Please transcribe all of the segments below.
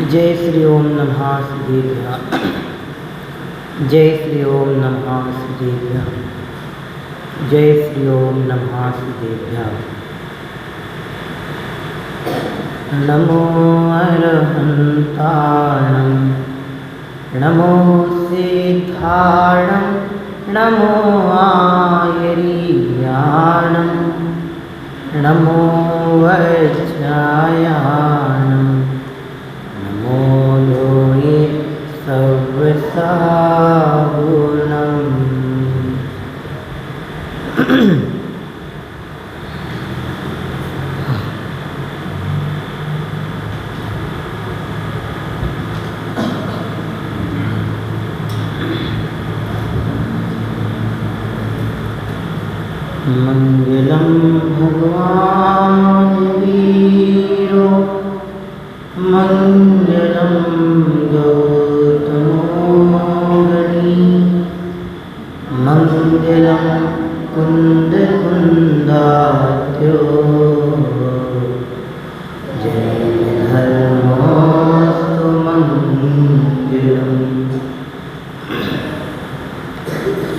जय श्री ओम नमः श्रीदेव्या। जय श्री ओम नमः श्रीदेव्या। जय श्री ओम नमः श्रीदेव्या। नमो अरहन्ताणं नमो सिद्धाणं नमो आयर्याणं नमो वज्रायाणं नमो लोये सर्वसागुणम्। मंगलम भगवान वीरो मंगलम गौतमो गणी मंगलम कुंद कुंदात्यो जय धर्मोस्तु मंगलम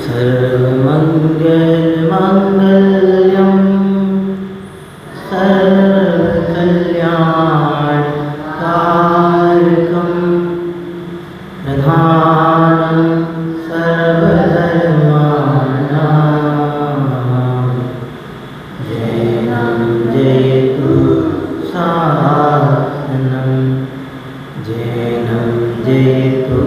सर्वमंगलमांगल्यं सर्वकल्याणकारकं प्रधानं सर्वधर्माणां जैनं जयतु शासनं जैनं जयतु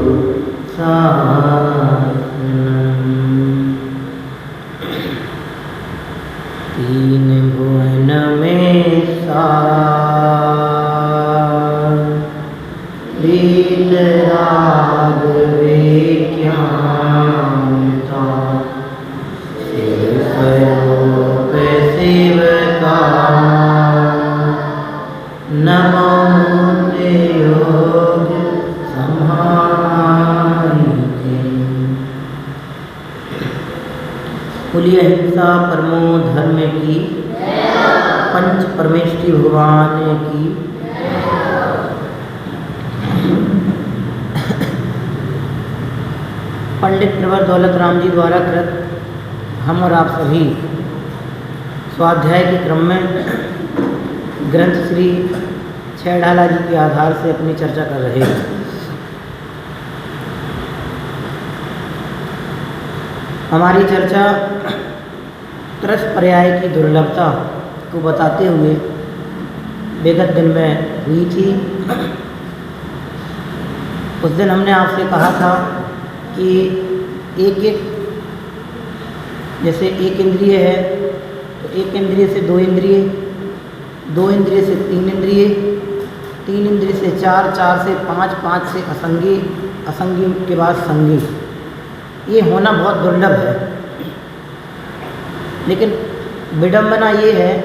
तीन भुवन में सार लीलराग विज्ञानता शिवस्वरूप शिवका नमो योग समाहिते। बोलिए अहिंसा परमो धर्म की, पंच परमेष्टि भगवान की। पंडित प्रवर दौलत राम जी द्वारा कृत हम और आप सभी स्वाध्याय के क्रम में ग्रंथ श्री छैढाला जी के आधार से अपनी चर्चा कर रहे हैं। हमारी चर्चा त्रस पर्याय की दुर्लभता को बताते हुए विगत दिन में हुई थी। उस दिन हमने आपसे कहा था कि एक जैसे एक इंद्रिय है तो एक इंद्रिय से दो इंद्रिय, दो इंद्रिय से तीन इंद्रिय, तीन इंद्रिय से चार, चार से पाँच, पाँच से असंगी, असंगी के बाद संगी। ये होना बहुत दुर्लभ है, लेकिन विडंबना ये है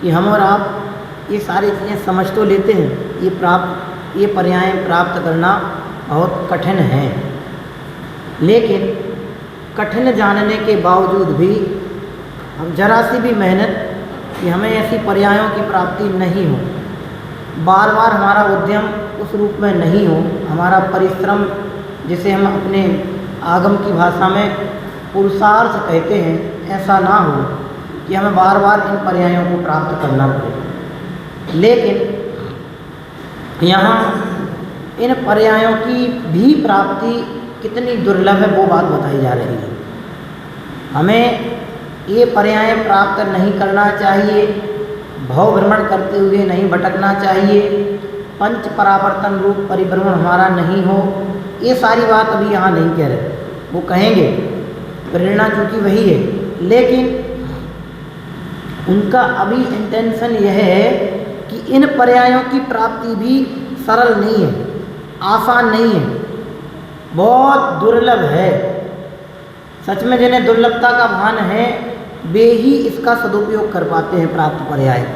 कि हम और आप ये सारी चीज़ें समझ तो लेते हैं, ये पर्याय प्राप्त करना बहुत कठिन है। लेकिन कठिन जानने के बावजूद भी हम जरा सी भी मेहनत कि हमें ऐसी पर्यायों की प्राप्ति नहीं हो, बार बार हमारा उद्यम उस रूप में नहीं हो, हमारा परिश्रम जिसे हम अपने आगम की भाषा में पुरुषार्थ कहते हैं, ऐसा ना हो कि हमें बार बार इन पर्यायों को प्राप्त करना पड़े। लेकिन यहाँ इन पर्यायों की भी प्राप्ति कितनी दुर्लभ है वो बात बताई जा रही है। हमें ये पर्याय प्राप्त नहीं करना चाहिए, भव भ्रमण करते हुए नहीं भटकना चाहिए, पंच परावर्तन रूप परिभ्रमण हमारा नहीं हो, ये सारी बात अभी यहाँ नहीं कह रहे। वो कहेंगे, प्रेरणा चूँकि वही है, लेकिन उनका अभी इंटेंशन यह है कि इन पर्यायों की प्राप्ति भी सरल नहीं है, आसान नहीं है, बहुत दुर्लभ है। सच में जिन्हें दुर्लभता का भान है वे ही इसका सदुपयोग कर पाते हैं प्राप्त पर्याय।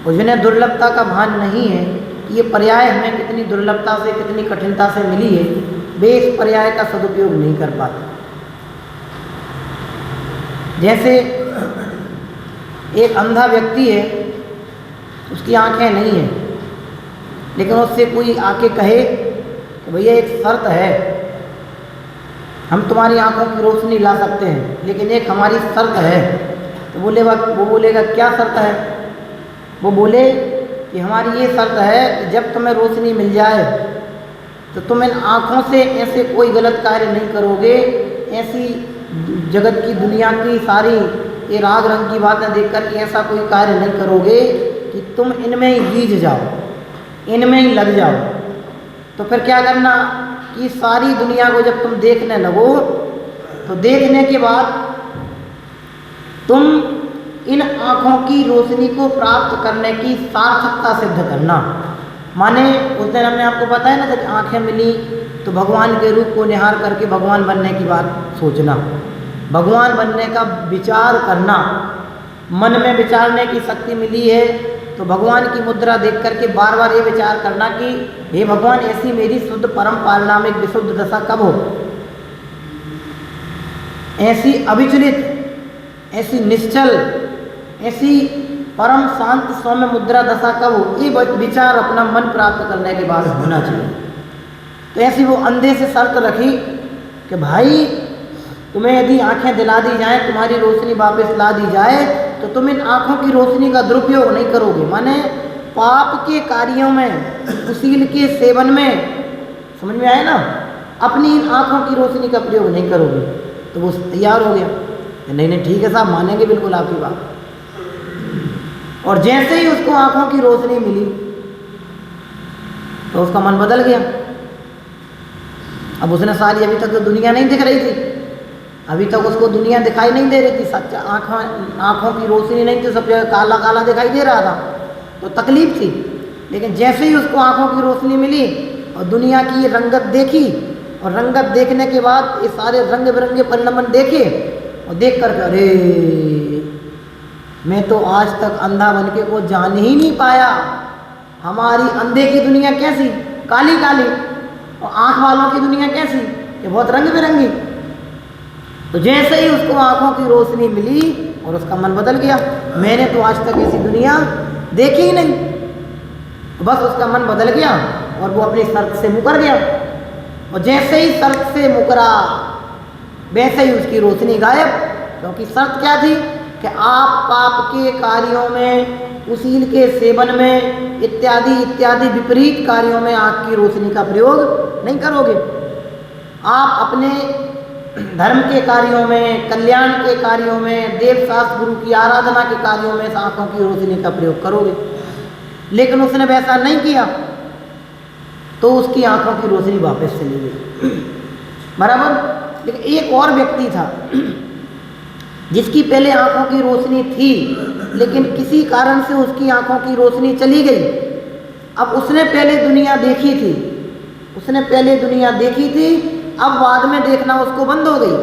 और जिन्हें दुर्लभता का भान नहीं है कि ये पर्याय हमें कितनी दुर्लभता से, कितनी कठिनता से मिली है, वे इस पर्याय का सदुपयोग नहीं कर पाते। जैसे एक अंधा व्यक्ति है, उसकी आंखें नहीं हैं, लेकिन उससे कोई आके कहे कि भैया एक शर्त है, हम तुम्हारी आंखों की रोशनी ला सकते हैं, लेकिन एक हमारी शर्त है। तो वो बोलेगा क्या शर्त है? वो बोले कि हमारी ये शर्त है कि जब तुम्हें रोशनी मिल जाए तो तुम इन आँखों से ऐसे कोई गलत कार्य नहीं करोगे, ऐसी जगत की दुनिया की सारी ये राग रंग की बातें देख कर के ऐसा कोई कार्य नहीं करोगे कि तुम इनमें ही रीझ जाओ, इनमें ही लग जाओ। तो फिर क्या करना कि सारी दुनिया को जब तुम देखने लगो तो देखने के बाद तुम इन आँखों की रोशनी को प्राप्त करने की सार्थकता सिद्ध करना। माने उस दिन हमने आपको बताया ना जब आँखें मिली तो भगवान के रूप को निहार करके भगवान बनने की बात सोचना, भगवान बनने का विचार करना। मन में विचारने की शक्ति मिली है तो भगवान की मुद्रा देख करके बार बार ये विचार करना कि हे भगवान, ऐसी मेरी शुद्ध परम पारिणामिक विशुद्ध दशा कब हो, ऐसी अविचलित, ऐसी निश्चल, ऐसी परम शांत सौम्य मुद्रा दशा कब हो, ये विचार अपना मन प्राप्त करने के बाद होना चाहिए। तो ऐसी वो अंधे से शर्त रखी कि भाई तुम्हें यदि आंखें दिला दी जाएं, तुम्हारी रोशनी वापस ला दी जाए तो तुम इन आँखों की रोशनी का दुरुपयोग नहीं करोगे। माने पाप के कार्यों में, कुशील के सेवन में, समझ में आया ना, अपनी इन आँखों की रोशनी का प्रयोग नहीं करोगे। तो वो तैयार हो गया, नहीं नहीं ठीक है साहब, मानेंगे बिल्कुल आपकी बात। और जैसे ही उसको आँखों की रोशनी मिली तो उसका मन बदल गया। अब उसने सारी, अभी तक तो दुनिया नहीं दिख रही थी, अभी तक उसको दुनिया दिखाई नहीं दे रही थी, सच्चा आँखों की रोशनी नहीं थी, सब जगह काला काला दिखाई दे रहा था, तो तकलीफ थी। लेकिन जैसे ही उसको आँखों की रोशनी मिली और दुनिया की ये रंगत देखी, और रंगत देखने के बाद ये सारे रंग बिरंगे परिणमन देखे, और देख कर अरे मैं तो आज तक अंधा बन के को जान ही नहीं पाया, हमारी अंधे की दुनिया कैसी काली काली, और आँख वालों की दुनिया कैसी ये बहुत रंग बिरंगी। तो जैसे ही उसको आँखों की रोशनी मिली और उसका मन बदल गया, मैंने तो आज तक ऐसी दुनिया देखी ही नहीं। तो बस उसका मन बदल गया और वो अपनी शर्त से मुकर गया, और जैसे ही शर्त से मुकरा वैसे ही उसकी रोशनी गायब। क्योंकि शर्त क्या थी कि आप पाप के कार्यों में, कुशील के सेवन में, इत्यादि इत्यादि विपरीत कार्यों में आँख की रोशनी का प्रयोग नहीं करोगे। आप अपने धर्म के कार्यों में, कल्याण के कार्यों में, देव शास्त्र गुरु की आराधना के कार्यों में आँखों की रोशनी का प्रयोग करोगे। लेकिन उसने वैसा नहीं किया तो उसकी आँखों की रोशनी वापस चली गई। बराबर। लेकिन एक और व्यक्ति था जिसकी पहले आँखों की रोशनी थी, लेकिन किसी कारण से उसकी आँखों की रोशनी चली गई। अब उसने पहले दुनिया देखी थी, अब बाद में देखना उसको बंद हो गई।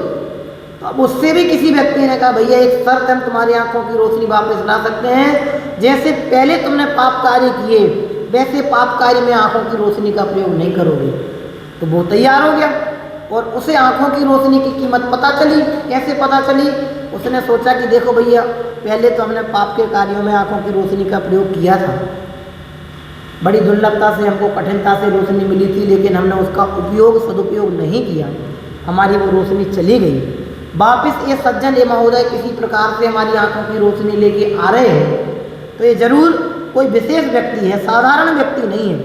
तो अब उससे भी किसी व्यक्ति ने कहा भैया एक शर्त हम तुम्हारी आंखों की रोशनी वापस ला सकते हैं, जैसे पहले तुमने पाप कार्य किए वैसे पाप कार्य में आंखों की रोशनी का प्रयोग नहीं करोगे। तो वो तैयार हो गया और उसे आंखों की रोशनी की कीमत पता चली। कैसे पता चली? उसने सोचा कि देखो भैया पहले तो हमने पाप के कार्यों में आंखों की रोशनी का प्रयोग किया था, बड़ी दुर्लभता से हमको कठिनता से रोशनी मिली थी, लेकिन हमने उसका उपयोग सदुपयोग नहीं किया, हमारी वो रोशनी चली गई। वापस ये सज्जन ये महोदय किसी प्रकार से हमारी आंखों की रोशनी लेके आ रहे हैं, तो ये जरूर कोई विशेष व्यक्ति है, साधारण व्यक्ति नहीं है।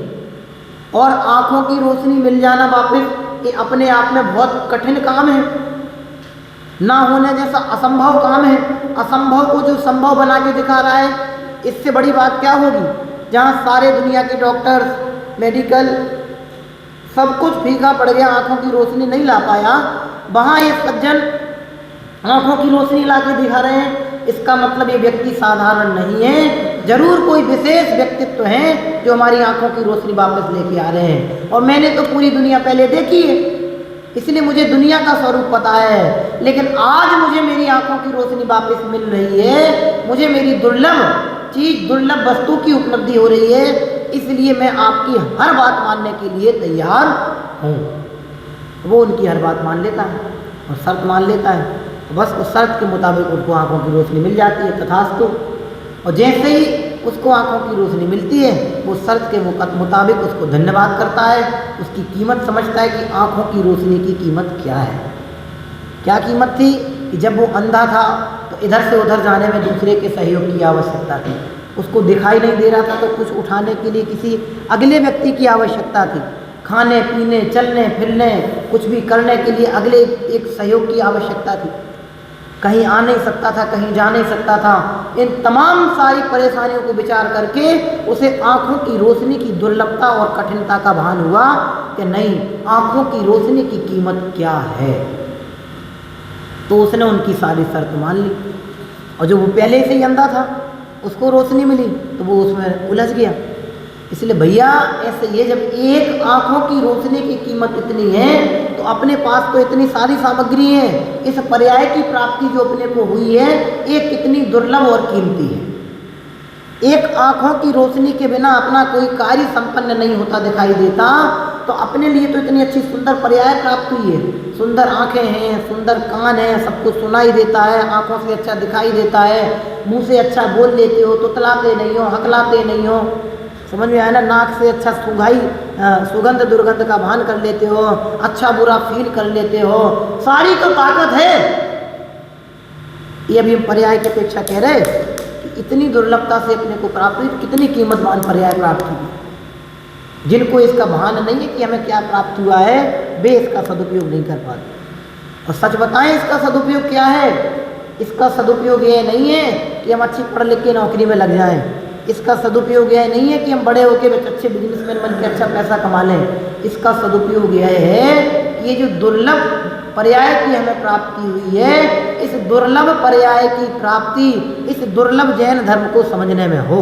और आंखों की रोशनी मिल जाना वापस ये अपने आप में बहुत कठिन काम है, ना होने जैसा असंभव काम है। असंभव को जो संभव बना के दिखा रहा है, इससे बड़ी बात क्या होगी? जहाँ सारे दुनिया के डॉक्टर्स, मेडिकल सब कुछ फीका पड़ गया, आंखों की रोशनी नहीं ला पाया, वहाँ ये सज्जन आंखों की रोशनी ला के दिखा रहे हैं। इसका मतलब ये व्यक्ति साधारण नहीं है, जरूर कोई विशेष व्यक्तित्व है जो हमारी आंखों की रोशनी वापस लेके आ रहे हैं। और मैंने तो पूरी दुनिया पहले देखी है, इसलिए मुझे दुनिया का स्वरूप पता है, लेकिन आज मुझे मेरी आंखों की रोशनी वापस मिल रही है, मुझे मेरी दुर्लभ चीज, दुर्लभ वस्तु की उपलब्धि हो रही है, इसलिए मैं आपकी हर बात मानने के लिए तैयार हूँ। वो उनकी हर बात मान लेता है और शर्त मान लेता है, बस उस शर्त के मुताबिक उनको आंखों की रोशनी मिल जाती है, तथास्तु। और जैसे ही उसको आँखों की रोशनी मिलती है, वो शर्त के मुताबिक उसको धन्यवाद करता है, उसकी कीमत समझता है कि आँखों की रोशनी की कीमत क्या है। क्या कीमत थी कि जब वो अंधा था तो इधर से उधर जाने में दूसरे के सहयोग की आवश्यकता थी, उसको दिखाई नहीं दे रहा था तो कुछ उठाने के लिए किसी अगले व्यक्ति की आवश्यकता थी, खाने पीने चलने फिरने कुछ भी करने के लिए अगले एक सहयोग की आवश्यकता थी, कहीं आ नहीं सकता था, कहीं जा नहीं सकता था। इन तमाम सारी परेशानियों को विचार करके उसे आँखों की रोशनी की दुर्लभता और कठिनता का भान हुआ कि नहीं, आँखों की रोशनी की कीमत क्या है। तो उसने उनकी सारी शर्त मान ली, और जो वो पहले से ही अंधा था उसको रोशनी मिली तो वो उसमें उलझ गया। इसलिए भैया ऐसे ये जब एक आँखों की रोशनी की कीमत इतनी है तो अपने पास तो इतनी सारी सामग्री है, इस पर्याय की प्राप्ति जो अपने को हुई है ये कितनी दुर्लभ और कीमती है। एक आँखों की रोशनी के बिना अपना कोई कार्य संपन्न नहीं होता दिखाई देता, तो अपने लिए तो इतनी अच्छी सुंदर पर्याय प्राप्त हुई है, सुंदर आँखें हैं, सुंदर कान हैं, सब कुछ सुनाई देता है, आँखों से अच्छा दिखाई देता है, मुंह से अच्छा बोल लेते हो, तुतलाते नहीं हो, हकलाते नहीं हो, समझ में आया ना, नाक से अच्छा सुगंध दुर्गंध का भान कर लेते हो, अच्छा बुरा फील कर लेते हो, सारी तो ताकत है। ये अभी हम पर्याय की अपेक्षा कह रहे कि इतनी दुर्लभता से अपने को प्राप्त हुई, कितनी कीमतवान पर्याय प्राप्त हुई। जिनको इसका भान नहीं है कि हमें क्या प्राप्त हुआ है, वे इसका सदुपयोग नहीं कर पाते। और सच बताएं इसका सदुपयोग क्या है? इसका सदुपयोग ये नहीं है कि हम अच्छी पढ़ लिख के नौकरी में लग जाएं, इसका सदुपयोग यह नहीं है कि हम बड़े होकर अच्छे बिजनेसमैन बन के अच्छा पैसा कमा लें। इसका सदुपयोग यह है कि ये जो दुर्लभ पर्याय की हमें प्राप्ति हुई है, इस दुर्लभ पर्याय की प्राप्ति इस दुर्लभ जैन धर्म को समझने में हो।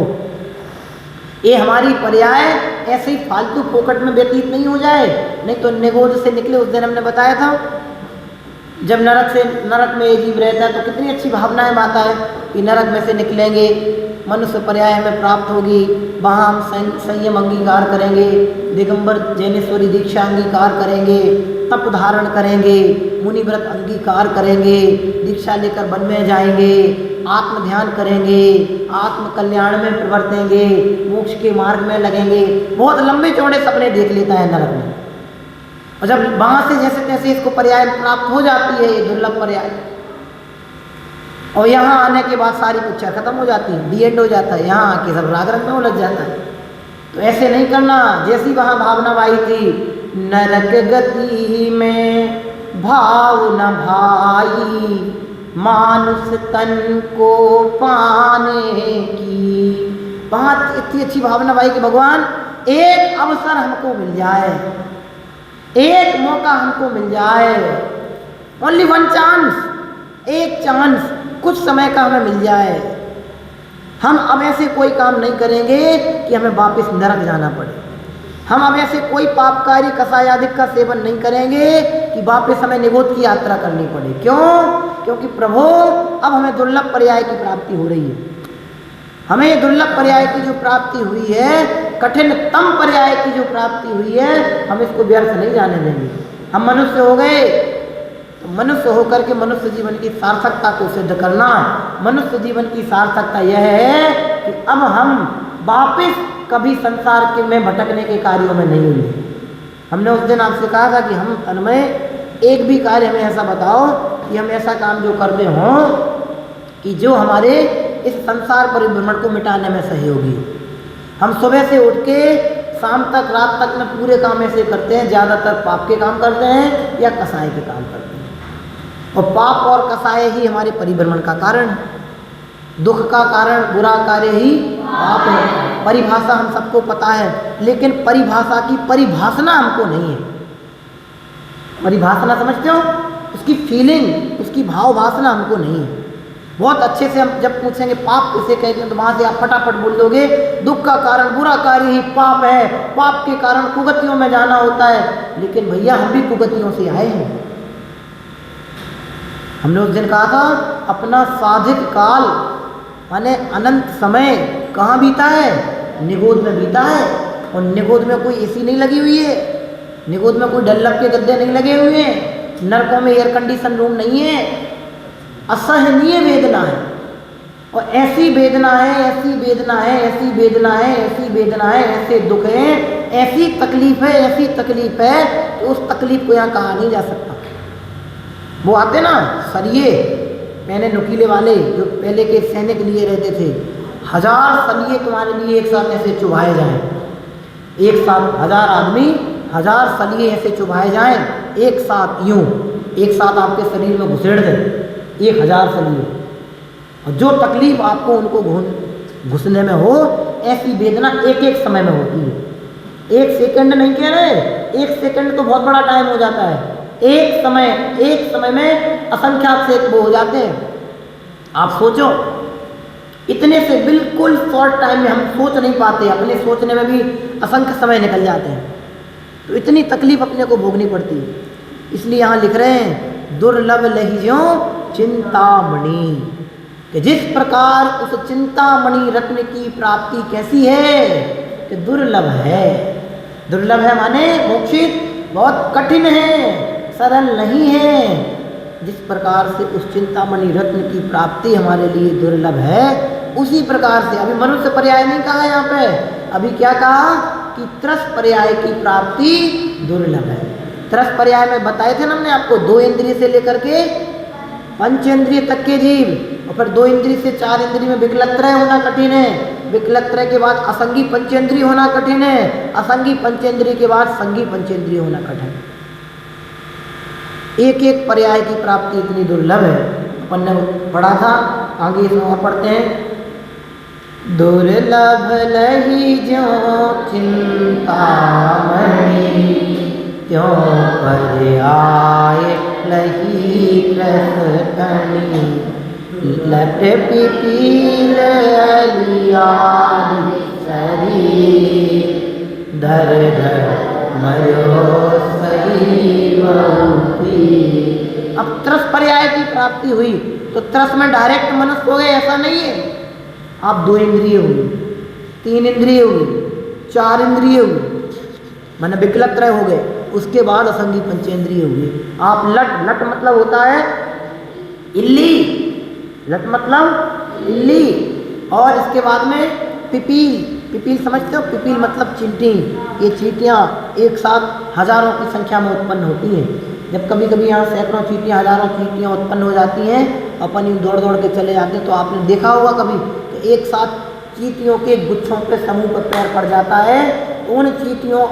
ये हमारी पर्याय ऐसे ही फालतू फोकट में व्यतीत नहीं हो जाए, नहीं तो निगोद से निकले। उस दिन हमने बताया था जब नरक में ये जीव रहता है तो कितनी अच्छी भावनाएं आता है कि नरक में से निकलेंगे, मनुष्य पर्याय हमें प्राप्त होगी, वहाँ हम संयम अंगीकार करेंगे, दिगंबर जैनेश्वरी दीक्षा अंगीकार करेंगे, तप धारण करेंगे, मुनि व्रत अंगीकार करेंगे, दीक्षा लेकर वन में जाएंगे, आत्म ध्यान करेंगे, आत्म कल्याण में प्रवर्तेंगे, मोक्ष के मार्ग में लगेंगे। बहुत लंबे चौड़े सपने देख लेता है नरक में, और जब वहाँ से जैसे तैसे इसको पर्याय प्राप्त हो जाती है, ये दुर्लभ पर्याय, और यहाँ आने के बाद सारी इच्छा खत्म हो जाती है, डी एंड हो जाता है, यहाँ आके सब राग रंग में उलझ जाता है। तो ऐसे नहीं करना। जैसी वहाँ भावना आई थी, नरक गति में भाव न भाई, मानुष तन को पाने की। वहाँ इतनी अच्छी भावना आई कि भगवान एक अवसर हमको मिल जाए, एक मौका हमको मिल जाए, ओनली वन चांस, एक चांस, कुछ समय का हमें मिल जाए। हम अब ऐसे कोई काम नहीं करेंगे कि हमें वापस नरक जाना पड़े। हम अब ऐसे कोई पापकारी कसायादिक का सेवन नहीं करेंगे कि वापस हमें निगोद की यात्रा करनी पड़े। क्यों? क्योंकि प्रभु अब हमें दुर्लभ पर्याय की प्राप्ति हो रही है। हमें ये दुर्लभ पर्याय की जो प्राप्ति हुई है, कठिनतम पर्याय की जो प्राप्ति हुई है, हम इसको व्यर्थ नहीं जाने देंगे। हम मनुष्य हो गए तो मनुष्य होकर के मनुष्य जीवन की सार्थकता को सिद्ध करना। मनुष्य जीवन की सार्थकता यह है कि अब हम वापस कभी संसार के में भटकने के कार्यों में नहीं होंगे। हमने उस दिन आपसे कहा था कि हम तन्मय एक भी कार्य हमें ऐसा बताओ कि हम ऐसा काम जो करते हों कि जो हमारे इस संसार परिभ्रमण को मिटाने में सहयोगी। हम सुबह से उठ के शाम तक रात तक में पूरे काम ऐसे करते हैं, ज़्यादातर पाप के काम करते हैं या कसाय के काम करते हैं, और पाप और कसाय ही हमारे परिभ्रमण का कारण है। दुख का कारण बुरा कार्य ही पाप है। परिभाषा हम सबको पता है, लेकिन परिभाषा की परिभाषना हमको नहीं है। परिभाषना समझते हो? उसकी फीलिंग, उसकी भाव भाषना हमको नहीं है। बहुत अच्छे से हम जब पूछेंगे पाप किसे कहते हैं तो वहाँ से आप फटाफट बोल दोगे दुख का कारण बुरा कार्य ही पाप है, पाप के कारण कुगतियों में जाना होता है। लेकिन भैया हम भी कुगतियों से आए हैं। हमने उस दिन कहा था अपना साधिक काल माने अनंत समय कहाँ बीता है? निगोद में बीता है। और निगोद में कोई एसी नहीं लगी हुई है, निगोद में कोई डल्लप के गद्दे नहीं लगे हुए हैं, नरकों में एयर कंडीशन रूम नहीं है, असहनीय वेदना है। और ऐसी वेदना है, ऐसी वेदना है, ऐसी वेदना है, ऐसी वेदना है, ऐसे दुख है, ऐसी तकलीफ है, ऐसी तकलीफ है कि उस तकलीफ को यहाँ कहा नहीं जा सकता। वो आते ना सरिये पहने नुकीले वाले, जो पहले के सैनिक लिए रहते थे, 1000 सरिये तुम्हारे लिए एक साथ ऐसे चुभाए जाएं, एक साथ 1000 आदमी 1000 सरिये ऐसे चुभाए जाएं, एक साथ यूं, एक साथ आपके शरीर में घुसेड़ दें 1000 सरिये, और जो तकलीफ आपको उनको घुसने में हो, ऐसी वेदना एक एक समय में होती है। 1 सेकंड नहीं कह रहे, 1 सेकंड तो बहुत बड़ा टाइम हो जाता है, एक समय में असंख्यात से वो हो जाते हैं। आप सोचो, इतने से बिल्कुल शॉर्ट टाइम में हम सोच नहीं पाते, अपने सोचने में भी असंख्य समय निकल जाते हैं, तो इतनी तकलीफ अपने को भोगनी पड़ती है। इसलिए यहाँ लिख रहे हैं दुर्लभ लहिजों चिंतामणि, कि जिस प्रकार उस चिंतामणि रत्न की प्राप्ति कैसी है कि दुर्लभ है। दुर्लभ है माने मोक्षित, बहुत कठिन है, सरल नहीं है। जिस प्रकार से उस चिंतामणि रत्न की प्राप्ति हमारे लिए दुर्लभ है, उसी प्रकार से अभी मनुष्य पर्याय नहीं कहा यहाँ पे, अभी क्या कहा कि त्रस पर्याय की प्राप्ति दुर्लभ है। त्रस पर्याय में बताए थे ना हमने आपको, 2 इंद्रिय से लेकर के 5 इंद्रिय तक के जीव, और फिर 2 इंद्रिय से 4 इंद्रिय में विकलत्रय होना कठिन है, विकलत्रय के बाद असंगी पंचेंद्रिय होना कठिन है, असंगी पंचेंद्रिय के बाद संगी पंचेंद्रिय होना कठिन है। एक एक पर्याय की प्राप्ति इतनी दुर्लभ है। अपन ने पढ़ा था, आगे इसमें और पढ़ते हैं, दुर्लभ लहिजों चिंतामणि त्यों पर्याय लही त्रसतनि, लट पिपील अलियान शरीर, धर धर मयो सही बहुती। अब त्रस पर्याय की प्राप्ति हुई तो त्रस में डायरेक्ट मनुष्य हो गए ऐसा नहीं है। आप 2 इंद्रिय हुई, 3 इंद्रिय हुई, 4 इंद्रिय हुई, माने विकलत्रय हो गए, उसके बाद असंगी पंचेंद्रिय हुए। आप लट मतलब होता है इल्ली, लट मतलब इल्ली, और इसके बाद में पिपील समझते हो, पिपील मतलब चींटी। ये चींटियाँ एक साथ हजारों की संख्या में उत्पन्न होती हैं। जब कभी कभी यहाँ सैकड़ों चींटियाँ, हजारों चींटियाँ उत्पन्न हो जाती हैं, अपन यूँ दौड़ दौड़ के चले जाते हैं, तो आपने देखा होगा कभी कि एक साथ चींटियों के गुच्छों पे समूह पर पैर पड़ जाता है, तो उन चींटियों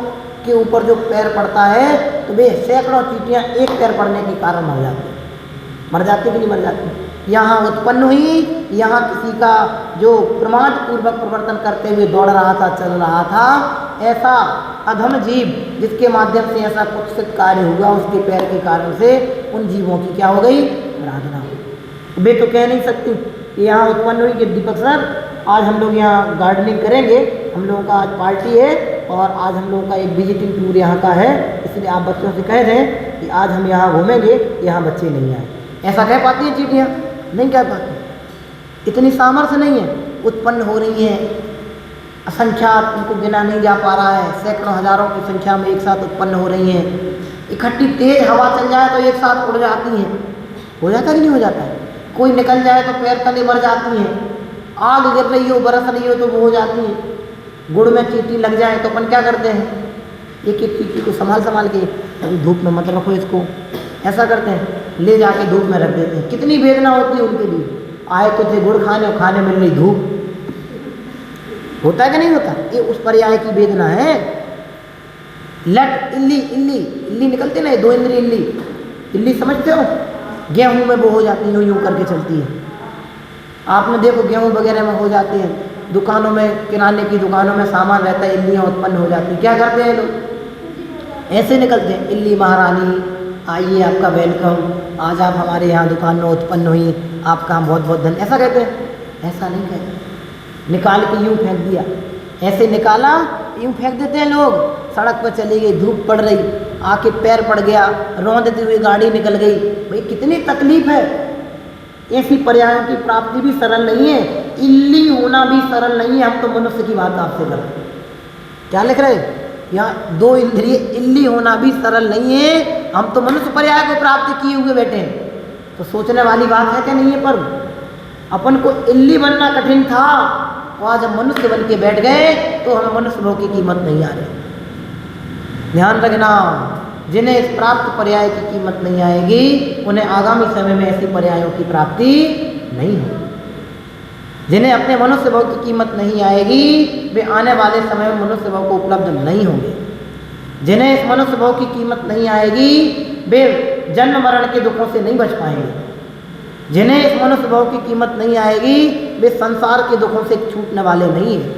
के ऊपर जो पैर पड़ता है तो वे सैकड़ों चींटियाँ एक पैर पड़ने के कारण मर जाती हैं। मर जाती कि नहीं मर जाती? यहाँ उत्पन्न हुई, यहाँ किसी का जो प्रमाद पूर्वक प्रवर्तन करते हुए दौड़ रहा था, चल रहा था, ऐसा अधम जीव जिसके माध्यम से ऐसा कुत्सित कार्य हुआ, उसके पैर के कारण से उन जीवों की क्या हो गई? आराधना हो गई। वे तो कह नहीं सकती कि यहाँ उत्पन्न हुई कि दीपक सर आज हम लोग यहाँ गार्डनिंग करेंगे, हम लोगों का आज पार्टी है और आज हम लोगों का एक विजिटिंग टूर यहाँ का है, इसलिए आप बच्चों से कह दें कि आज हम यहाँ घूमेंगे, यहाँ बच्चे नहीं आए। ऐसा कह पाती हैं चींटियाँ? नहीं कह पाती, इतनी सामर्थ्य नहीं है। उत्पन्न हो रही हैं असंख्यात, उनको गिना नहीं जा पा रहा है, सैकड़ों हजारों की संख्या में एक साथ उत्पन्न हो रही हैं। इकट्ठी तेज हवा चल जाए तो एक साथ उड़ जाती हैं। हो जाता कि नहीं हो जाता है? कोई निकल जाए तो पैर तले मर जाती हैं। आग गिर रही हो, बरस रही हो तो वो हो जाती हैं। गुड़ में चींटी लग जाए तो अपन क्या करते हैं? एक एक चींटी को संभाल के, अभी धूप में मत रखो इसको, ऐसा करते हैं, ले जाके धूप में रख देते हैं। कितनी वेदना होती है उनके लिए। आए तो थे गुड़ खाने और खाने मिल रही धूप। होता है कि नहीं होता? ये उस पर्याय की वेदना है। लट इल्ली निकलते ना, 2 इंद्रिय इल्ली समझते हो? गेहूं में वो हो जाती है, यूं करके चलती है। आपने देखो गेहूं वगैरह में हो जाती है, दुकानों में, किराने की दुकानों में सामान रहता है, इल्लियाँ उत्पन्न हो जाती है। क्या करते हैं लोग? ऐसे निकलते हैं, इल्ली महारानी आइए, आपका वेलकम, आज आप हमारे यहाँ दुकान में उत्पन्न हुई, आपका हम बहुत बहुत धन्यवाद, ऐसा कहते हैं? ऐसा नहीं कहते। निकाल के यूँ फेंक दिया, ऐसे निकाला यूँ फेंक देते हैं लोग। सड़क पर चली गई, धूप पड़ रही, आके पैर पड़ गया, रौंदती हुई गाड़ी निकल गई। भाई कितनी तकलीफ है। ऐसी पर्यायों की प्राप्ति भी सरल नहीं है, इल्ली होना भी सरल नहीं है। हम तो मनुष्य की बात आपसे कर रहे हैं। क्या लिख रहे हैं यहाँ? 2 इंद्रिय इल्ली होना भी सरल नहीं है। हम तो मनुष्य पर्याय को प्राप्त किए हुए बैठे हैं। तो सोचने वाली बात है क्या नहीं है? पर अपन को इल्ली बनना कठिन था, और आज हम मनुष्य बन के बैठ गए तो हमें मनुष्य भाव की कीमत नहीं आ रही। ध्यान रखना, जिन्हें इस प्राप्त पर्याय की कीमत नहीं आएगी उन्हें आगामी समय में ऐसी पर्यायों की प्राप्ति नहीं होगी। जिन्हें अपने मनुष्य भाव की कीमत नहीं आएगी वे आने वाले समय में मनुष्य भाव को उपलब्ध नहीं होंगे। जिन्हें इस मनुष्य भाव की कीमत नहीं आएगी वे जन्म मरण के दुखों से नहीं बच पाएंगे। जिन्हें इस मनुष्य भाव की कीमत नहीं आएगी वे संसार के दुखों से छूटने वाले नहीं हैं।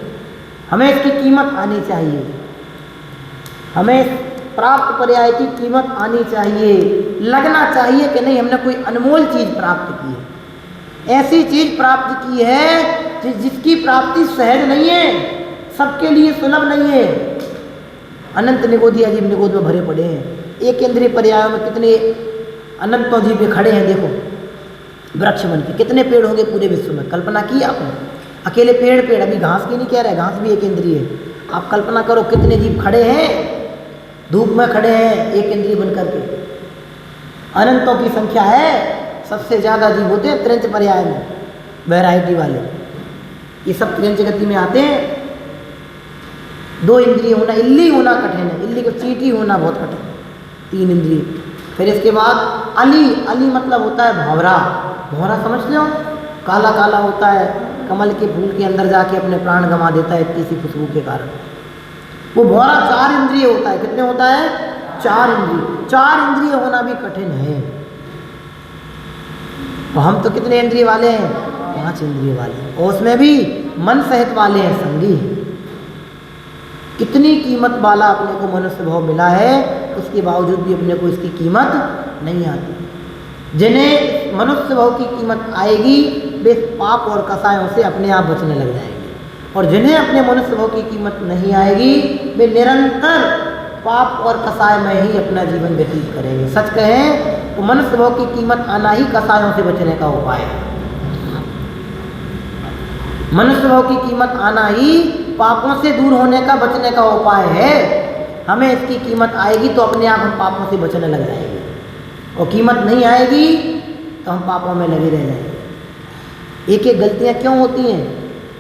हमें इसकी कीमत आनी चाहिए, हमें प्राप्त पर्याय की कीमत आनी चाहिए। लगना चाहिए कि नहीं हमने कोई अनमोल चीज़ प्राप्त की है, ऐसी चीज़ प्राप्त की है जिसकी प्राप्ति सहज नहीं है, सबके लिए सुलभ नहीं है। अनंत निगोदी अजीब निगोद में भरे पड़े हैं। एक इंद्रिय पर्यायों में कितने अनंतों जीव खड़े हैं, देखो वृक्ष बन के कितने पेड़ होंगे पूरे विश्व में, कल्पना की आपने? अकेले पेड़, अभी घास की नहीं कह रहे, घास भी एक इंद्रिय है। आप कल्पना करो कितने जीव खड़े हैं, धूप में खड़े हैं एक इंद्रिय बन करके। अनंतों की संख्या है, सबसे ज़्यादा जीव होते हैं त्रिंच पर्याय में, वैरायटी वाले, ये सब त्रिंच गति में आते हैं। 2 इंद्रिय होना, इल्ली होना कठिन है, इल्ली को चींटी होना बहुत कठिन है, 3 इंद्रिय। फिर इसके बाद अली मतलब होता है भंवरा, भंवरा समझ लो, काला काला होता है, कमल के फूल के अंदर जाके अपने प्राण गंवा देता है इतनी सी खुशबू के कारण। वो भंवरा 4 इंद्रिय होता है, कितने होता है? 4 इंद्रिय। 4 इंद्रिय होना भी कठिन है। तो हम तो कितने इंद्रिय वाले हैं? 5 इंद्रिय वाले हैं, और उसमें भी मन सहित वाले हैं, संगी। कितनी कीमत वाला अपने को मनुष्य भाव मिला है, उसके बावजूद भी अपने को इसकी कीमत नहीं आती। जिन्हें मनुष्य भाव की कीमत आएगी वे पाप और कसायों से अपने आप बचने लग जाएंगे, और जिन्हें अपने मनुष्य भाव की कीमत नहीं आएगी वे निरंतर पाप और कसाय में ही अपना जीवन व्यतीत करेंगे। सच कहें तो मनुष्य भाव की कीमत आना ही कसायों से बचने का उपाय है। मनुष्य भाव की कीमत आना ही पापों से दूर होने का, बचने का उपाय है। हमें इसकी कीमत आएगी तो अपने आप हम पापों से बचने लग जाएंगे, और कीमत नहीं आएगी तो हम पापों में लगे रह जाएंगे। एक एक गलतियाँ क्यों होती हैं?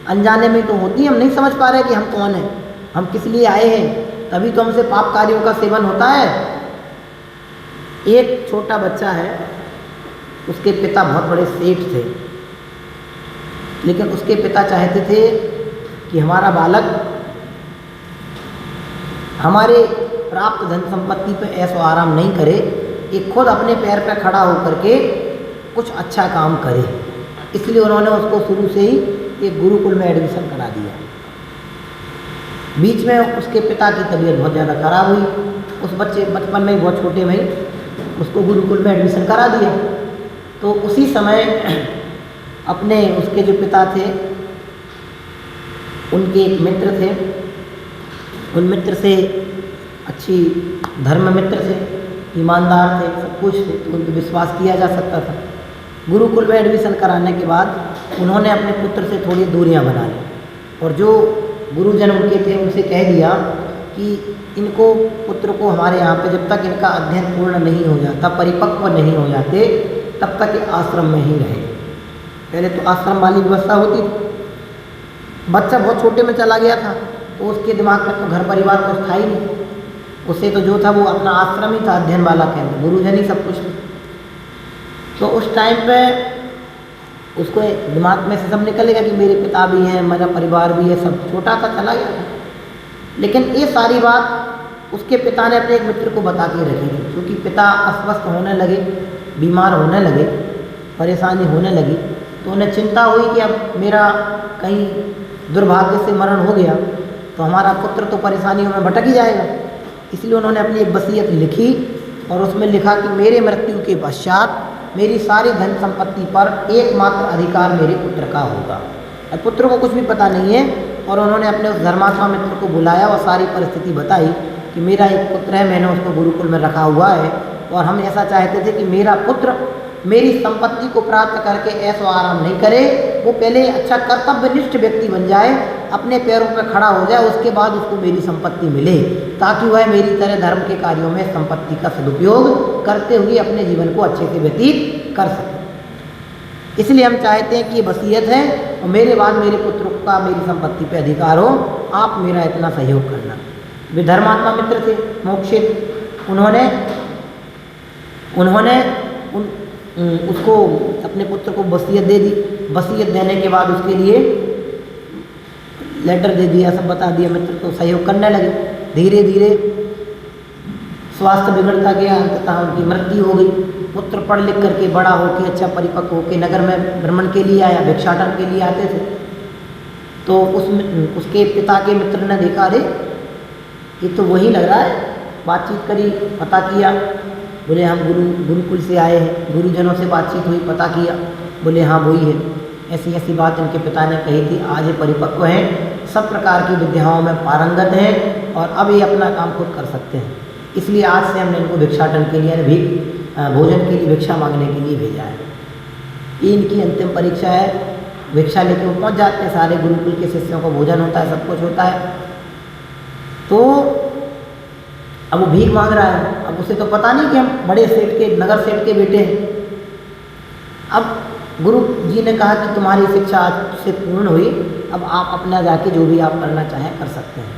अनजाने में तो होती हैं, हम नहीं समझ पा रहे कि हम कौन हैं, हम किस लिए आए हैं, तभी तो हमसे पाप कार्यों का सेवन होता है। एक छोटा बच्चा है, उसके पिता बहुत बड़े सेठ थे, लेकिन उसके पिता चाहते थे कि हमारा बालक हमारे प्राप्त धन संपत्ति पे ऐसो आराम नहीं करे, एक खुद अपने पैर पे खड़ा होकर के कुछ अच्छा काम करे। इसलिए उन्होंने उसको शुरू से ही एक गुरुकुल में एडमिशन करा दिया। बीच में उसके पिता की तबीयत बहुत ज़्यादा खराब हुई, उस बच्चे बचपन में ही बहुत छोटे में ही उसको गुरुकुल में एडमिशन करा दिया। तो उसी समय अपने उसके जो पिता थे उनके एक मित्र थे, उन मित्र से अच्छी धर्म मित्र थे, ईमानदार थे, सब कुछ थे, तो उन पर विश्वास किया जा सकता था। गुरुकुल में एडमिशन कराने के बाद उन्होंने अपने पुत्र से थोड़ी दूरियां बना ली, और जो गुरुजन उनके थे उनसे कह दिया कि इनको पुत्र को हमारे यहाँ पे जब तक इनका अध्ययन पूर्ण नहीं हो जाता, परिपक्व नहीं हो जाते, तब तक ये आश्रम में ही रहे। पहले तो आश्रम वाली व्यवस्था होती थी। बच्चा बहुत छोटे में चला गया था तो उसके दिमाग में तो घर परिवार कुछ था ही नहीं, उसे तो जो था वो अपना आश्रम ही था, अध्ययन वाला केंद्र, गुरुजन ही सब कुछ था। तो उस टाइम पे उसको दिमाग में से सब निकलेगा कि मेरे पिता भी हैं, मेरा परिवार भी है, सब छोटा सा चला गया था। लेकिन ये सारी बात उसके पिता ने अपने एक मित्र को बता के रखी थी, क्योंकि पिता अस्वस्थ होने लगे, बीमार होने लगे, परेशानी होने लगी, तो उन्हें चिंता हुई कि अब मेरा कहीं दुर्भाग्य से मरण हो गया तो हमारा पुत्र तो परेशानियों में भटक ही जाएगा। इसलिए उन्होंने अपनी एक वसीयत लिखी और उसमें लिखा कि मेरे मृत्यु के पश्चात मेरी सारी धन संपत्ति पर एकमात्र अधिकार मेरे पुत्र का होगा। अब पुत्र को कुछ भी पता नहीं है, और उन्होंने अपने उस धर्मात्मा मित्र को बुलाया और सारी परिस्थिति बताई कि मेरा एक पुत्र है, मैंने उसको गुरुकुल में रखा हुआ है, और हम ऐसा चाहते थे कि मेरा पुत्र मेरी संपत्ति को प्राप्त करके ऐसो आराम नहीं करे, वो पहले अच्छा कर्तव्यनिष्ठ व्यक्ति बन जाए, अपने पैरों पर खड़ा हो जाए, उसके बाद उसको मेरी संपत्ति मिले, ताकि वह मेरी तरह धर्म के कार्यों में संपत्ति का सदुपयोग करते हुए अपने जीवन को अच्छे से व्यतीत कर सके। इसलिए हम चाहते हैं कि ये वसीयत है और मेरे बाद मेरे पुत्र का मेरी संपत्ति पे अधिकार हो, आप मेरा इतना सहयोग करना। वे धर्मात्मा मित्र थे मोक्षित, उन्होंने उसको अपने पुत्र को वसीयत दे दी। वसीयत देने के बाद उसके लिए लेटर दे दिया, सब बता दिया, मित्र तो सहयोग करने लगे। धीरे धीरे स्वास्थ्य बिगड़ता गया, अंततः उनकी मृत्यु हो गई। पुत्र पढ़ लिख करके बड़ा होकर अच्छा परिपक्व होकर नगर में भ्रमण के लिए आया, भिक्षाटन के लिए आते थे। तो उसके पिता के मित्र ने देखा, अरे ये तो वही लग रहा है। बातचीत करी, पता किया, बोले हम गुरुकुल से आए हैं। गुरुजनों से बातचीत हुई, पता किया, बोले हाँ वही है। ऐसी ऐसी बात इनके पिता ने कही थी। आज ये परिपक्व हैं, सब प्रकार की विद्याओं में पारंगत हैं और अब ये अपना काम खुद कर सकते हैं। इसलिए आज से हमने इनको भिक्षाटन के लिए भोजन के लिए भिक्षा मांगने के लिए भेजा है। ये इनकी अंतिम परीक्षा है। भिक्षा लेके वो पहुँच जाते हैं, सारे गुरुकुल के शिष्यों को भोजन होता है, सब कुछ होता है। तो अब वो भीख मांग रहा है। अब उसे तो पता नहीं कि हम बड़े सेठ के, नगर सेठ के बेटे हैं। अब गुरु जी ने कहा कि तुम्हारी शिक्षा आज से पूर्ण हुई, अब आप अपना जाके जो भी आप करना चाहें कर सकते हैं।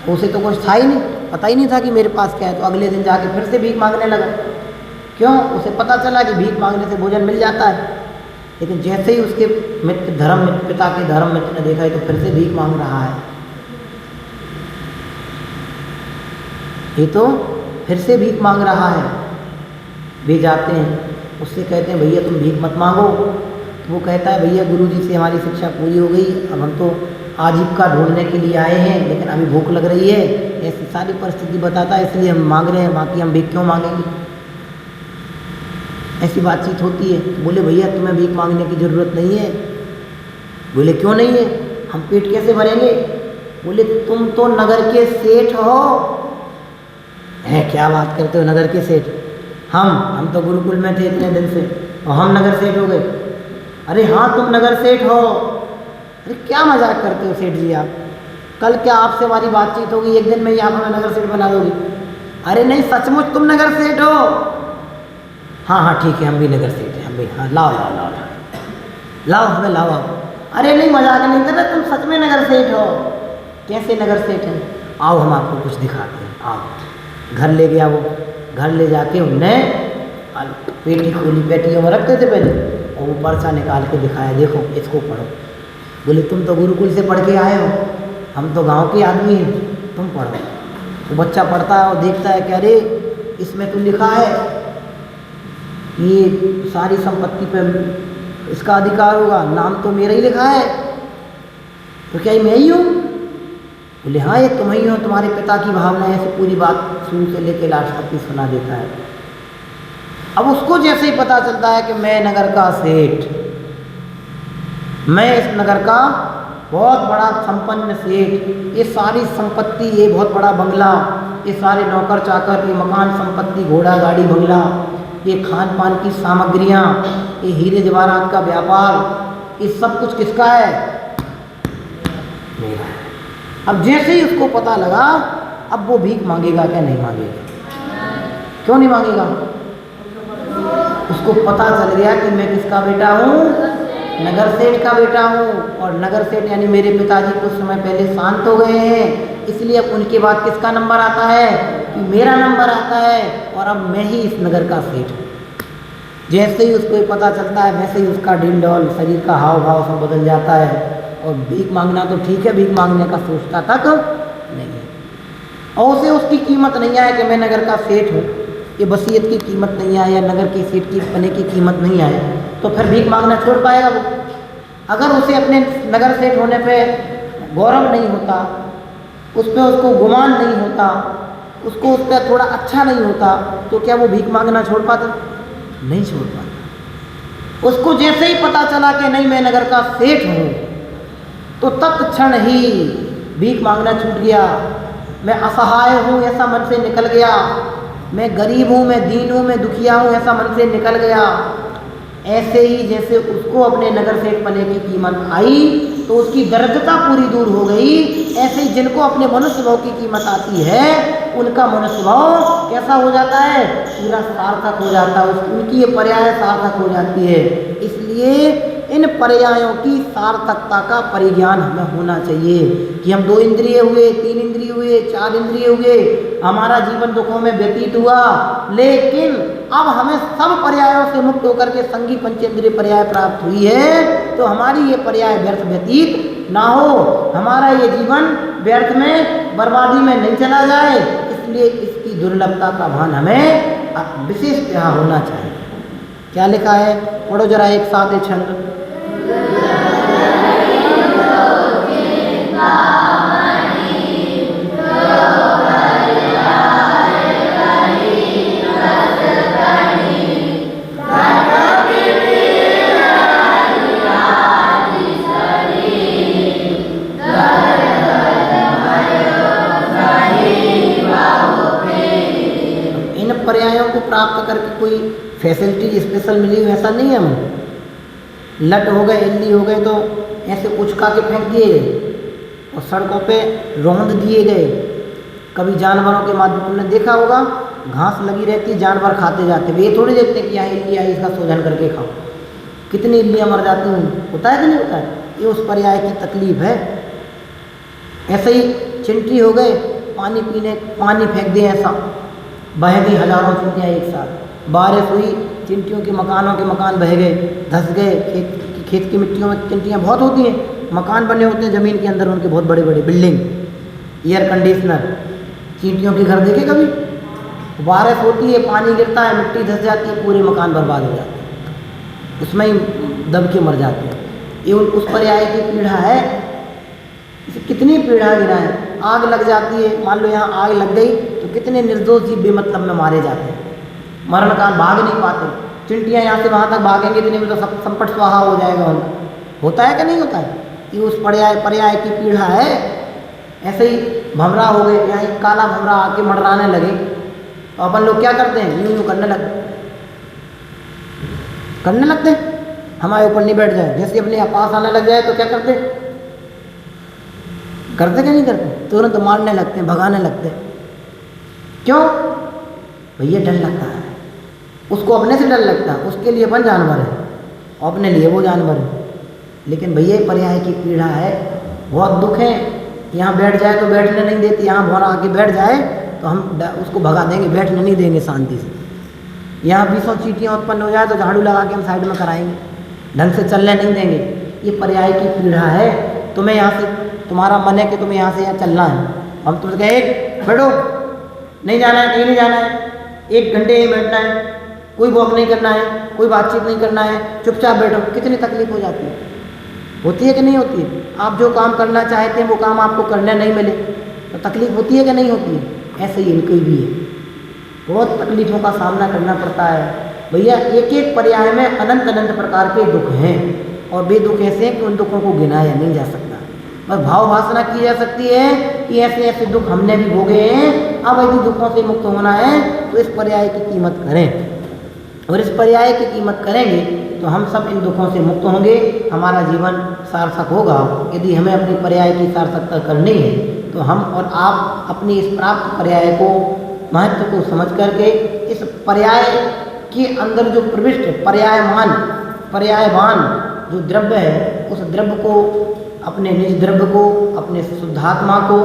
तो उसे तो कुछ था ही नहीं, पता ही नहीं था कि मेरे पास क्या है। तो अगले दिन जाके फिर से भीख मांगने लगा। क्यों? उसे पता चला कि भीख मांगने से भोजन मिल जाता है। लेकिन जैसे ही उसके पिता के धर्म मित्र ने देखा तो फिर से भीख मांग रहा है। ये तो फिर से भीख मांग रहा है। वे जाते हैं, उससे कहते हैं भैया तुम भीख मत मांगो। तो वो कहता है भैया गुरुजी से हमारी शिक्षा पूरी हो गई, अब हम तो आजीविका ढूंढने के लिए आए हैं, लेकिन अभी भूख लग रही है। ऐसी सारी परिस्थिति बताता है, इसलिए हम मांग रहे हैं, बाकी हम भीख क्यों मांगेंगे। ऐसी बातचीत होती है। तो बोले भैया तुम्हें भीख मांगने की ज़रूरत नहीं है। बोले क्यों नहीं है, हम पेट कैसे भरेंगे। बोले तुम तो नगर के सेठ हो। है क्या बात करते हो, नगर के सेठ? हम तो गुरुकुल में थे इतने दिन से और हम नगर सेठ हो गए। अरे हाँ तुम नगर सेठ हो। अरे क्या मजाक करते हो सेठ जी आप, कल क्या आपसे हमारी बातचीत होगी, एक दिन में ही आप हमें नगर सेठ बना दोगे। अरे नहीं सचमुच तुम नगर सेठ हो। हाँ ठीक है हम भी नगर सेठ हैं, हम भी। हाँ लाओ हमें लाओ आप। अरे नहीं मजाक नहीं कर रहे, तुम सच में नगर सेठ हो। कैसे नगर सेठ हैं? आओ हम आपको कुछ दिखाते हैं, आओ। घर ले गया वो, घर ले जाके उनने पेटी खोली, पेटियों में रखते थे पहले, और वो पर्चा निकाल के दिखाया, देखो इसको पढ़ो। बोले तुम तो गुरुकुल से पढ़ के आए हो, हम तो गांव के आदमी हैं, तुम पढ़ो। तो बच्चा पढ़ता है और देखता है कि अरे इसमें तो लिखा है ये सारी संपत्ति पे इसका अधिकार होगा, नाम तो मेरा ही लिखा है, तो क्या ये मैं ही हूँ? बोले हाँ ये तुम ही हो, तुम्हारे पिता की भावना है। ऐसे पूरी बात शुरू से लेके लास्ट तक की सुना देता है। अब उसको जैसे ही पता चलता है कि मैं नगर का सेठ, मैं इस नगर का बहुत बड़ा संपन्न सेठ, ये सारी संपत्ति, ये बहुत बड़ा बंगला, ये सारे नौकर चाकर, ये मकान संपत्ति, घोड़ा गाड़ी बंगला, ये खान पान की सामग्रियाँ, ये हीरे जवाहरात का व्यापार, ये सब कुछ किसका है? मेरा है। अब जैसे ही उसको पता लगा, अब वो भीख मांगेगा क्या नहीं मांगेगा? क्यों नहीं मांगेगा? उसको पता चल गया कि मैं किसका बेटा हूँ? नगर सेठ का बेटा हूँ। और नगर सेठ यानी मेरे पिताजी कुछ समय पहले शांत हो गए हैं, इसलिए अब उनके बाद किसका नंबर आता है? कि मेरा नंबर आता है, और अब मैं ही इस नगर का सेठ हूँ। जैसे ही उसको पता चलता है, वैसे ही उसका ढिल ढोल, शरीर का हाव भाव सब बदल जाता है। और भीख मांगना तो ठीक है, भीख मांगने का सोचता तक नहीं है। और उसे उसकी कीमत नहीं आए कि मैं नगर का सेठ हूँ, ये वसीयत की कीमत नहीं आए या नगर के सेठ की बने की कीमत नहीं आए, तो फिर भीख मांगना छोड़ पाएगा वो? अगर उसे अपने नगर सेठ होने पे गौरव नहीं होता, उस पर उसको गुमान नहीं होता, उसको उस पर थोड़ा अच्छा नहीं होता, तो क्या वो भीख मांगना छोड़ पाता? नहीं छोड़ पाता। उसको जैसे ही पता चला कि नहीं मैं नगर का सेठ हूँ, तो तत्क्षण ही भीख मांगना छूट गया। मैं असहाय हूँ ऐसा मन से निकल गया, मैं गरीब हूँ, मैं दीन हूँ, मैं दुखिया हूँ ऐसा मन से निकल गया। ऐसे ही जैसे उसको अपने नगर सेठ पने की कीमत आई, तो उसकी दरिद्रता पूरी दूर हो गई। ऐसे ही जिनको अपने मनुष्य भाव की कीमत आती है, उनका मनुष्य भाव कैसा हो जाता है, पूरा सार्थक हो जाता है, उनकी ये पर्याय सार्थक हो जाती है। इसलिए इन पर्यायों की सार्थकता का परिज्ञान हमें होना चाहिए कि हम 2 इंद्रिय हुए, 3 इंद्रिय हुए, 4 इंद्रिय हुए, हमारा जीवन दुखों में व्यतीत हुआ, लेकिन अब हमें सब पर्यायों से मुक्त होकर के संगी पंचेंद्रिय पर्याय प्राप्त हुई है, तो हमारी ये पर्याय व्यर्थ व्यतीत ना हो, हमारा ये जीवन व्यर्थ में बर्बादी में नहीं चला जाए। इसलिए इसकी दुर्लभता का भान हमें विशेष यहाँ होना चाहिए। क्या लिखा है, पढ़ो जरा एक साथ ये छंद। पर्यायों को प्राप्त करके कोई फैसिलिटी स्पेशल मिली वैसा नहीं है। हम लट हो गए, इल्ली हो गए तो ऐसे उचका के फेंक दिए गए और सड़कों पे रौंद दिए गए। कभी जानवरों के माध्यम तुमने देखा होगा, घास लगी रहती है, जानवर खाते जाते हैं, ये थोड़ी देखते कि यहाँ इल्ली आई, इसका शोधन करके खाओ। कितनी इल्लियाँ मर जाती हैं, होता है कि नहीं होता है? ये उस पर्याय की तकलीफ है। ऐसे ही चिंटी हो गए, पानी पीने, पानी फेंक दिए, ऐसा बह गई हजारों चिंटियाँ एक साथ। बारिश हुई, चिंटियों के मकानों के मकान बह गए, धंस गए। खेत की मिट्टियों में चिंटियाँ बहुत होती हैं, मकान बने होते हैं ज़मीन के अंदर, उनके बहुत बड़े बड़े बिल्डिंग, एयर कंडीशनर। चींटियों के घर देखे कभी? बारिश होती है, पानी गिरता है, मिट्टी धंस जाती है, पूरे मकान बर्बाद हो जाते हैं, उसमें ही दब के मर जाते हैं। ये उस पर्याय की पीड़ा है। इसे कितनी पीड़ा गिराएं। आग लग जाती है, मान लो यहाँ आग लग गई तो कितने निर्दोष जीव बेमतलब में मारे जाते हैं, मरण काल भाग नहीं पाते। चिंटियाँ यहाँ से वहाँ तक भागेंगे इतने में तो सब संपट स्वाहा हो जाएगा उनका। होता है कि नहीं होता है? ये उस पर्याय की पीड़ा है। ऐसे ही भमरा हो गए, यहाँ एक काला भमरा आके मंडराने लगे तो अपन लोग क्या करते हैं, यूँ यूँ करने लगते हैं, हमारे ऊपर नहीं बैठ जाए। जैसे अपने पास आने लग जाए तो क्या करते क्या नहीं करते, तुरंत मारने लगते हैं, भगाने लगते हैं। क्यों? भैया डर लगता है, उसको अपने से डर लगता है, उसके लिए अपन जानवर है और अपने लिए वो जानवर है। लेकिन भैया पर्याय की पीड़ा है, बहुत दुख है। यहाँ बैठ जाए तो बैठने नहीं देती, यहाँ भौरा आके बैठ जाए तो हम उसको भगा देंगे, बैठने नहीं देंगे शांति से। यहाँ 20 चींटियाँ उत्पन्न हो जाए तो झाड़ू लगा के हम साइड में कराएंगे, ढंग से चलने नहीं देंगे। ये पर्याय की पीड़ा है। तुम्हें यहाँ से, तुम्हारा मन है कि तुम्हें यहाँ से यहाँ चलना है, हम तुमसे कहें बैठो, नहीं जाना है, कहीं नहीं जाना है, 1 घंटे ही बैठना है, कोई वॉक नहीं करना है, कोई बातचीत नहीं करना है, चुपचाप बैठो। कितनी तकलीफ हो जाती है, होती है कि नहीं होती है? आप जो काम करना चाहते हैं वो काम आपको करने नहीं मिले तो तकलीफ होती है कि नहीं होती है? ऐसे ही इनकी भी है, बहुत तकलीफ़ों का सामना करना पड़ता है। भैया एक एक पर्याय में अनंत अनंत प्रकार के दुख हैं और वे दुख ऐसे हैं कि उन दुखों को गिनाया नहीं जा सकता। बस भाव भाषणा की जा सकती है कि ऐसे ऐसे दुख हमने भी भोगे हैं, अब यदि दुखों से मुक्त होना है तो इस पर्याय की कीमत करें, और इस पर्याय की कीमत करेंगे तो हम सब इन दुखों से मुक्त होंगे, हमारा जीवन सार्थक होगा। यदि हमें अपनी पर्याय की सार्थकता करनी है तो हम और आप अपनी इस प्राप्त पर्याय को, महत्व को समझ करके इस पर्याय के अंदर जो प्रविष्ट पर्यायवान जो द्रव्य है, उस द्रव्य को, अपने निज द्रव्य को, अपने शुद्धात्मा को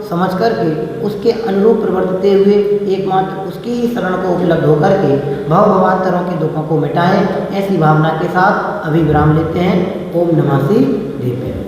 समझ करके उसके अनुरूप प्रवर्तते हुए एकमात्र उसकी ही शरण को उपलब्ध होकर के भवांतरों के दुखों को मिटाएं। ऐसी भावना के साथ अभी विराम लेते हैं। ओम नमः शिवाय।